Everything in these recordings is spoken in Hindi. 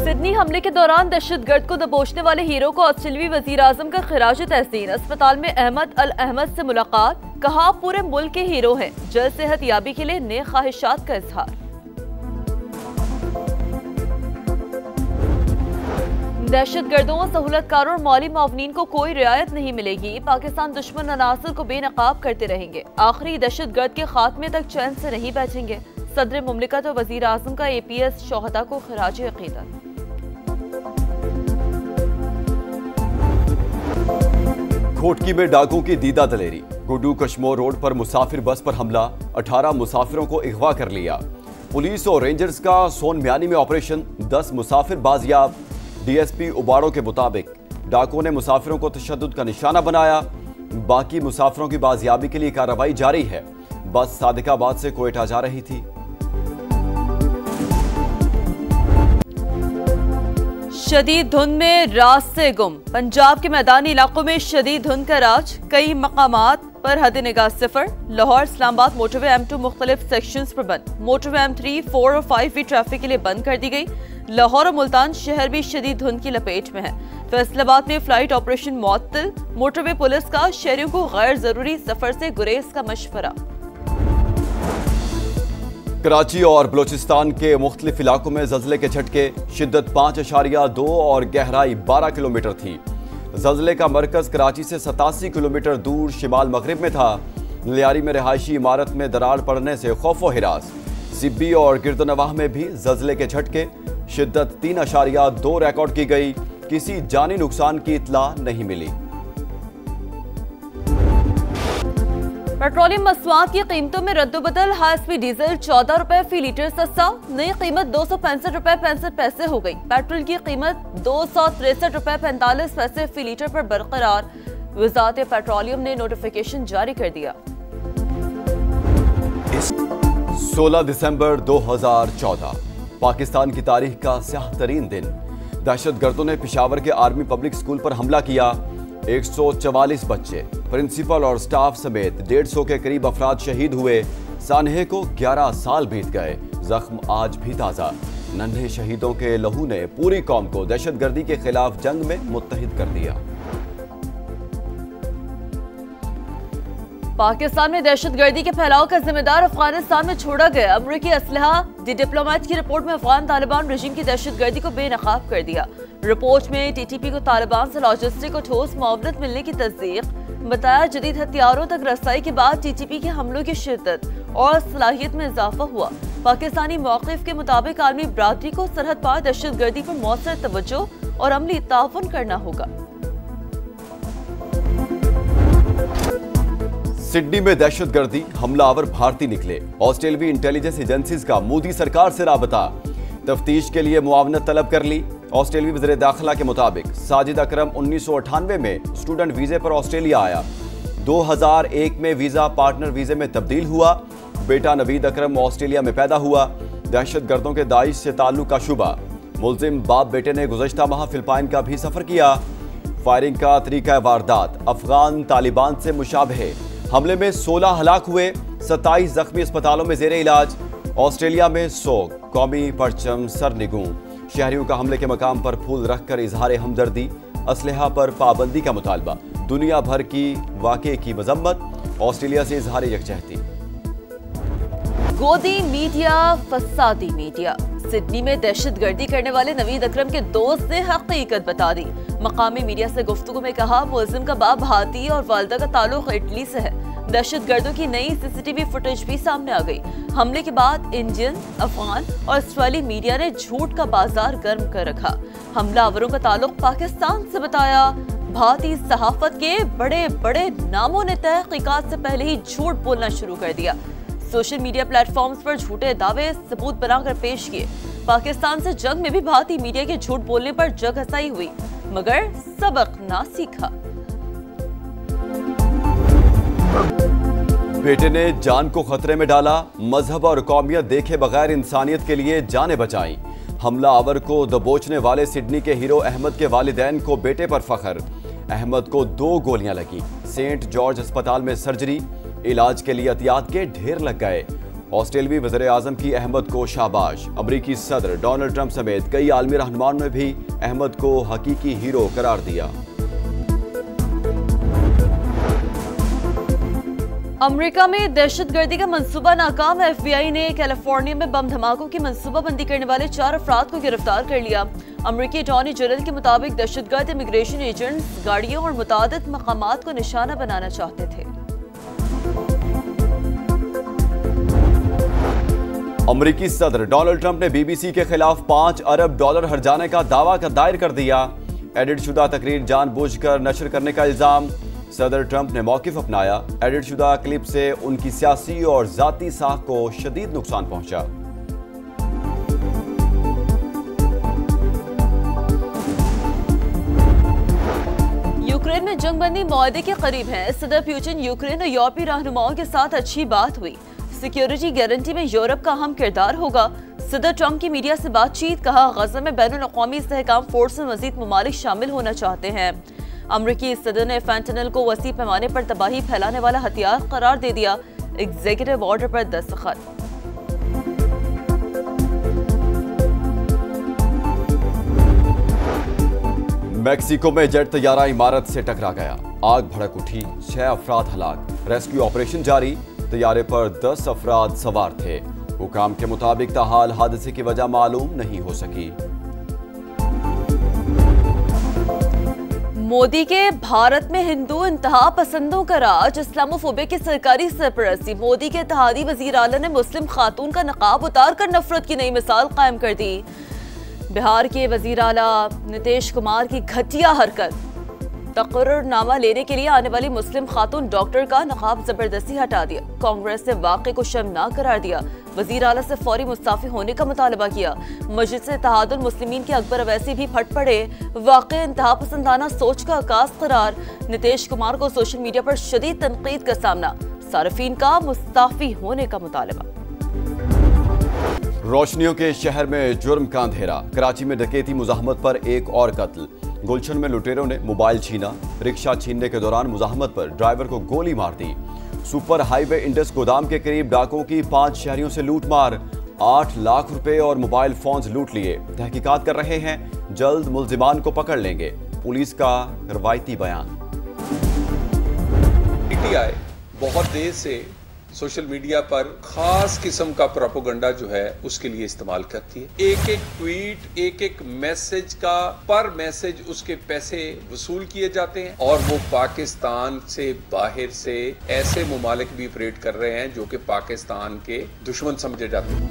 सिडनी हमले के दौरान दहशतगर्द को दबोचने वाले हीरो को ऑस्ट्रेलियाई वजीर आजम का खिराज तहसीन। अस्पताल में अहमद अल अहमद से मुलाकात, कहा पूरे मुल्क के हीरो हैं, जल्द सेहत याबी के लिए नेक ख्वाहिशात का इजहार। दहशतगर्दों, सहूलतकारों और मौली मुआवनीन को कोई रियायत नहीं मिलेगी। पाकिस्तान दुश्मन अनासर को बेनकाब करते रहेंगे। आखिरी दहशतगर्द के खात्मे तक चैन से नहीं बैठेंगे। सदर मुमलिकत और वजीर आजम का APS शोहदा को खिराज अकीदत। घोटकी में डाकुओं की दीदा दलेरी। गुड्डू कश्मोर रोड पर मुसाफिर बस पर हमला, 18 मुसाफिरों को अगवा कर लिया। पुलिस और रेंजर्स का सोन म्यानी में ऑपरेशन, 10 मुसाफिर बाजियाब। DSP उबाड़ों के मुताबिक डाकुओं ने मुसाफिरों को तशद्दुद का निशाना बनाया। बाकी मुसाफिरों की बाजियाबी के लिए कार्रवाई जारी है। बस सादिकाबाद से कोयटा जा रही थी। शदीद धुंध में रास्ते गुम। पंजाब के मैदानी इलाकों में शदीद धुंध का राज, कई मकामात पर हद निगाह सिफर। लाहौर इस्लामाबाद मोटरवे M2 मुख्तलिफ सेक्शंस पर बंद। मोटरवे M3, 4 और 5 भी ट्रैफिक के लिए बंद कर दी गई। लाहौर और मुल्तान शहर भी शदीद धुंध की लपेट में है। फैसलाबाद में फ्लाइट ऑपरेशन मुअत्तल। मोटरवे पुलिस का शहरियों को गैर जरूरी सफर से गुरेज का मशवरा। कराची और बलोचिस्तान के मुख्तलिफ इलाकों में ज़ल्ज़ले के झटके, शिद्दत 5.2 और गहराई 12 किलोमीटर थी। ज़ल्ज़ले का मरकज कराची से 87 किलोमीटर दूर शिमाल मगरिब में था। लियारी में रिहायशी इमारत में दरार पड़ने से खौफ व हिरास। सिब्बी और गिरदनवाह में भी ज़ल्ज़ले के झटके, शिद्दत 3.2 रिकॉर्ड की गई। किसी जानी नुकसान की इत्ला नहीं मिली। पेट्रोलियम मसनूआत की कीमतों में रद्दोबदल। हाई स्पीड डीजल 14 रुपए फी लीटर सस्ता, नई कीमत 265 रुपए 65 पैसे हो गई। पेट्रोल की कीमत 263 रुपए 45 पैसे फी लीटर पर बरकरार। वज़ारत पेट्रोलियम ने नोटिफिकेशन जारी कर दिया। 16 दिसंबर 2014 पाकिस्तान की तारीख का स्याह तरीन दिन। दहशतगर्दों ने पेशावर के आर्मी पब्लिक स्कूल पर हमला किया। 144 बच्चे, प्रिंसिपल और स्टाफ समेत 150 के करीब अफराद शहीद हुए। सानहे को 11 साल बीत गए, जख्म आज भी ताज़ा। नन्हे शहीदों के लहू ने पूरी कौम को दहशतगर्दी के खिलाफ जंग में मुत्तहिद कर दिया। पाकिस्तान में दहशतगर्दी के फैलाव का जिम्मेदार अफगानिस्तान में छोड़ा गया अमरीकी असलहा। दी डिप्लोमेट की रिपोर्ट में अफगान तालिबान रजीम की दहशतगर्दी को बेनकाब कर दिया। रिपोर्ट में TTP को तालिबान से लॉजिस्टिक और ठोस मुआवनत मिलने की तस्दीक। बताया जदीद हथियारों तक रसाई के बाद TTP के हमलों की शिद्दत और सलाहियत में इजाफा हुआ। पाकिस्तानी मौक़िफ़ के मुताबिक आलमी बरादरी को सरहद पार दहशतगर्दी पर मौसर तवज्जो और अमली ताउन करना होगा। सिडनी में दहशतगर्दी, हमलावर भारतीय निकले। ऑस्ट्रेलियाई इंटेलिजेंस एजेंसीज का मोदी सरकार से राबता, तफ्तीश के लिए मुआवनत तलब कर ली। ऑस्ट्रेलियाई वज़ीर दाखिला के मुताबिक साजिद अकरम 1998 में स्टूडेंट वीजे पर ऑस्ट्रेलिया आया। 2001 में वीजा पार्टनर वीजे में तब्दील हुआ। बेटा नवीद अकरम ऑस्ट्रेलिया में पैदा हुआ। दहशतगर्दों के दाइश से ताल्लुक का शुबा। मुल्जिम बाप बेटे ने गुज़श्ता माह फिलिपाइन का भी सफर किया। फायरिंग का तरीका वारदात अफगान तालिबान से मुशाबहे। हमले में 16 हलाक हुए, 27 जख्मी अस्पतालों में जेरे इलाज। ऑस्ट्रेलिया में सोग, कौमी परचम सरनिगूं। शहरियों का हमले के मकाम पर फूल रखकर इजहार हमदर्दी। असलहा पर पाबंदी का मुतालबा। दुनिया भर की वाक़े की मजम्मत। ऑस्ट्रेलिया से इजहार यकजहती। गोदी मीडिया, फसादी मीडिया। सिडनी में दहशतगर्दी करने वाले नवीद अकरम के दोस्त ने हकीकत बता दी। मकामी मीडिया से गुफ्तगू में कहा मुल्जिम का बाप भारतीय और वालदा का ताल्लुक इटली से है। दहशतगर्दों की नई CCTV फुटेज भी सामने आ गई। हमले के बाद इंडियन, अफगान और ऑस्ट्रेलियाई मीडिया ने झूठ का बाजार गर्म कर रखा। हमलावरों का ताल्लुक पाकिस्तान से बताया। भारतीय सहाफत के बड़े बड़े नामों ने तहकीकात से पहले ही झूठ बोलना शुरू कर दिया। सोशल मीडिया प्लेटफॉर्म्स पर झूठे दावे सबूत बनाकर पेश किए। पाकिस्तान से जंग में भी भारतीय मीडिया के झूठ बोलने पर जग हसाई हुई, मगर सबक ना सीखा। बेटे ने जान को खतरे में डाला। मजहब और कौमियत देखे बगैर इंसानियत के लिए जानें बचाई। हमलावर को दबोचने वाले सिडनी के हीरो अहमद के वालिदैन को बेटे पर फख्र। अहमद को 2 गोलियां लगी। सेंट जॉर्ज अस्पताल में सर्जरी। इलाज के लिए एहतियात के ढेर लग गए। ऑस्ट्रेलियाई वज़ीर आज़म की अहमद को शाबाश। अमरीकी सदर डोनाल्ड ट्रंप समेत कई आलमी रहनुमाओं ने भी अहमद को हकीकी हीरो करार दिया। अमेरिका में दहशतगर्दी का मंसूबा नाकाम। FBI ने कैलिफोर्निया में बम धमाकों की मंसूबाबंदी करने वाले 4 अफराद को गिरफ्तार कर लिया। अमेरिकी अटॉर्नी जनरल के मुताबिक दहशतगर्द इमिग्रेशन एजेंट्स गाड़ियों और मुतादिद मकामात को निशाना बनाना चाहते थे। अमेरिकी सदर डोनाल्ड ट्रंप ने BBC के खिलाफ $5 अरब हर्जाने का दावा दायर कर दिया। एडिट शुदा तकरीर जानबूझकर नशर करने का इल्जाम। सदर ट्रंप ने मौकिफ अपनाया। एडिट शुदा क्लिप से उनकी सियासी और जाती साख को शदीद नुकसान पहुंचा। यूक्रेन में जंगबंदी मुआहदे के करीब है। सदर पुतिन यूक्रेन और यूरोपीय रहनुमाओं के साथ अच्छी बात हुई। सिक्योरिटी गारंटी में यूरोप का अहम किरदार होगा। सदर ट्रंप की मीडिया से बातचीत। कहा, गजा में बैनुल-अक़वामी इस्तेहकाम फोर्स में मजीद ममालिक शामिल होना चाहते हैं। अमरीकी सदर ने फैंटनल को वसी पैमाने पर तबाही फैलाने वाला हथियार करार दे दिया। एग्जीक्यूटिव ऑर्डर पर दस्तखत। मेक्सिको में जेट तैयारा इमारत से टकरा गया। आग भड़क उठी, 6 अफराद हलाक। रेस्क्यू ऑपरेशन जारी। तैयारे पर 10 अफराद सवार थे। हुकाम के मुताबिक ताहाल हादसे की वजह मालूम नहीं हो सकी। मोदी के भारत में हिंदू इंतहा पसंदों का राज। इस्लामोफोबिया की सरकारी सरपरस्ती। मोदी के इत्तेहादी वजीर आला ने मुस्लिम खातून का नकाब उतार कर नफरत की नई मिसाल कायम कर दी। बिहार के वजीर आला नीतीश कुमार की घटिया हरकत। तकर्रुरनामा लेने के लिए आने वाली मुस्लिम खातून डॉक्टर का नकाब जबरदस्ती हटा दिया। कांग्रेस ने वाक़े को शर्मनाक करार दिया। वजीर आला से फौरी मुस्ताफी होने का मुतालबा किया। मजलिस इत्तेहादुल मुस्लिमीन के अकबर अवैसी भी फट पड़े। वाक़े इंतहा पसंदाना सोच का आगाज करार। नीतीश कुमार को सोशल मीडिया पर शदीद तनकीद का सामना। सार्फिन का मुस्ताफी होने का मुतालबा। रोशनियों के शहर में जुर्म का अंधेरा। कराची में डकैती मुजाहमत पर एक और कत्ल। गुलशन में लुटेरों ने मोबाइल छीना। रिक्शा छीनने के दौरान मुजाहमत पर ड्राइवर को गोली मार दी। सुपर हाईवे इंडस गोदाम के करीब डाकुओं की 5 शहरियों से लूटमार। 8 लाख रुपए और मोबाइल फोन्स लूट लिए। तहकीकात कर रहे हैं, जल्द मुल्जिमान को पकड़ लेंगे। पुलिस का रवायती बयान। PTI बहुत देर से सोशल मीडिया पर खास किस्म का प्रोपेगेंडा जो है उसके लिए इस्तेमाल करती है। एक एक ट्वीट, एक एक मैसेज का पर मैसेज उसके पैसे वसूल किए जाते हैं और वो पाकिस्तान से बाहर से ऐसे मुमालिक भी ऑपरेट कर रहे हैं जो कि पाकिस्तान के दुश्मन समझे जाते हैं।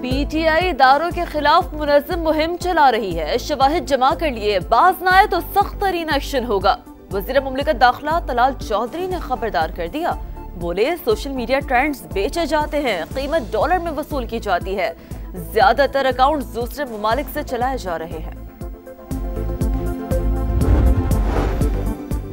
PTI इदारों के खिलाफ मुनज़्ज़म मुहिम चला रही है। शवाहिद जमा कर लिए, बाज न आए तो सख्त तरीन एक्शन होगा। वज़ीर मुमलिकत दाखिला तलाल चौधरी ने खबरदार कर दिया। बोले, सोशल मीडिया ट्रेंड्स बेचे जाते हैं, कीमत डॉलर में वसूल की जाती है। ज्यादातर अकाउंट दूसरे ममालिक से चलाए जा रहे हैं।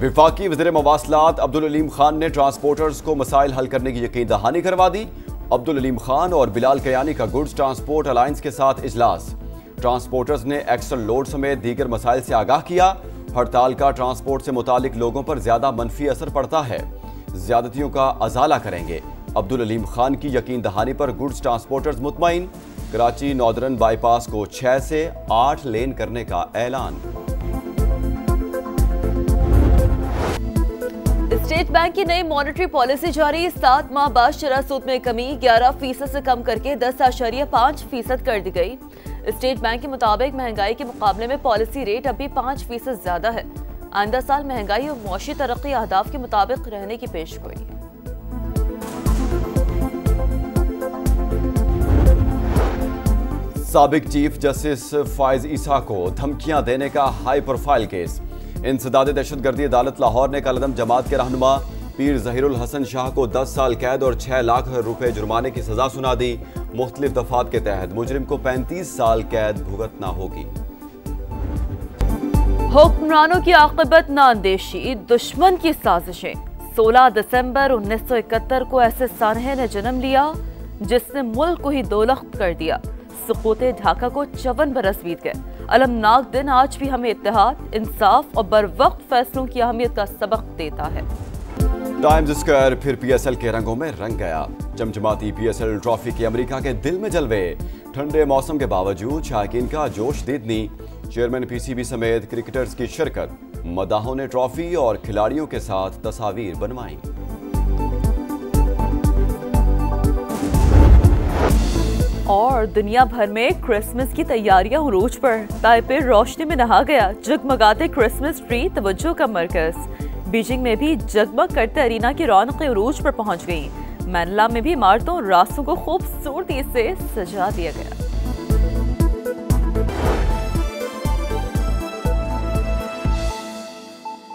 विफाकी वज़ीर मवासलात अब्दुल अलीम खान ने ट्रांसपोर्टर्स को मसाइल हल करने की यकीन दहानी करवा दी। अब्दुल अलीम खान और बिलाल कयानी का गुड्स ट्रांसपोर्ट अलायंस के साथ इजलास। ट्रांसपोर्टर्स ने एक्स्ट्रा लोड समेत दीगर मसाइल से आगाह किया। हड़ताल का ट्रांसपोर्ट से मुतालिक लोगों पर ज्यादा मनफी असर पड़ता है। ज्यादतियों का अजाला करेंगे। अब्दुल अलीम खान की यकीन दहानी पर गुड्स ट्रांसपोर्टर्स मुतमईन। कराची नॉर्दर्न बाईपास को 6 से 8 लेन करने का ऐलान। स्टेट बैंक की नई मॉनेटरी पॉलिसी जारी। 7 माह बाद शरह सूद में कमी 11% से कम करके 10.5% कर दी गई। स्टेट बैंक के मुताबिक महंगाई के मुकाबले में पॉलिसी रेट अभी 5% ज्यादा है। आइंदा साल महंगाई और मौशी तरक्की अहदाफ के मुताबिक रहने की पेशगोई। साबिक चीफ जस्टिस फायज ईसा को धमकियां देने का हाई प्रोफाइल केस। इंसदाद दहशतगर्दी अदालत लाहौर ने कलदम जमात के रहनुमा पीर जहीरुल हसन शाह को 10 साल कैद और 6 लाख रुपए जुर्माने की सजा सुना दी। मुख्तलिफ दफात के तहत मुजरिम को 35 साल कैद भुगतना होगी। हुक्मरानों की आक़िबत नाअंदेशी, दुश्मन की साजिशें। 16 दिसंबर 1971 को ऐसे सानहे ने जन्म लिया जिसने मुल्क को ही दोलख्त कर दिया। सुकूते ढाका को 54 बरस बीत गए। अलमनाक दिन आज भी हमें इत्तेहाद, इंसाफ और बरवक्त फैसलों की अहमियत का सबक देता है। टाइम्स स्क्वायर फिर पीएसएल के रंगों में रंग गया। चमचमाती पीएसएल ट्रॉफी के अमेरिका के दिल में जलवे। ठंडे मौसम के बावजूद शायकीन का जोश दीदनी। चेयरमैन पीसीबी समेत क्रिकेटर्स की शिरकत। मदाहों ने ट्रॉफी और खिलाड़ियों के साथ तस्वीर बनवाई। और दुनिया भर में क्रिसमस की तैयारियां उरूज पर। ताइपे रोशनी में नहा गया। जगमगाते क्रिसमस ट्री तवज्जो का मरकज। बीजिंग में भी जगमग करते अरीना की रौनकें उरूज पर पहुंच गईं। मैनला में भी इमारतों और रास्तों को खूबसूरती से सजा दिया गया।